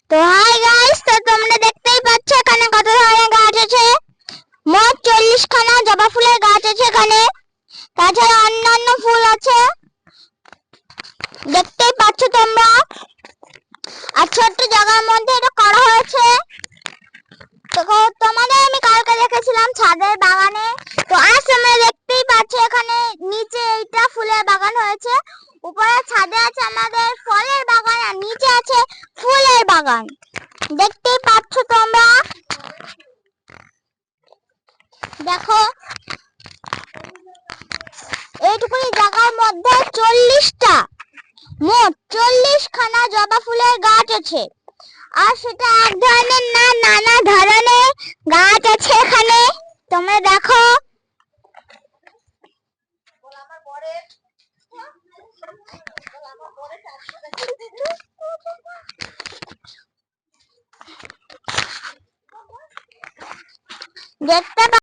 তো hi guys, তো তোমরা দেখতেই পাচ্ছ এখানে কত ধরনের গাছ আছে। মোট 40 খানা জবা ফুলের গাছ আছে এখানে। তাছাড়া অন্যান্য ফুল আছে, দেখতেই পাচ্ছ তোমরা। আর ছোট্ট জায়গার মধ্যে এটা করা হয়েছে। তো তোমাদের আমি কালকে দেখেছিলাম ছাদের বাগানে। তো আজ তোমরা দেখতেই পাচ্ছ এখানে নিচে এইটা ফুলের বাগান হয়েছে। উপরে ছাদে আছে আমাদের ফলের বাগান, আর নিচে আছে ফুলের বাগান। দেখতেই পাচ্ছ তোমরা। দেখো এইটুকুনি জায়গার মধ্যে 40টা, মোট 40 খানা জবা ফুলের গাছ আছে। আর সেটা এক ধরনের না, নানা ধরনের গাছ আছে এখানে। তোমরা দেখো। দেখতে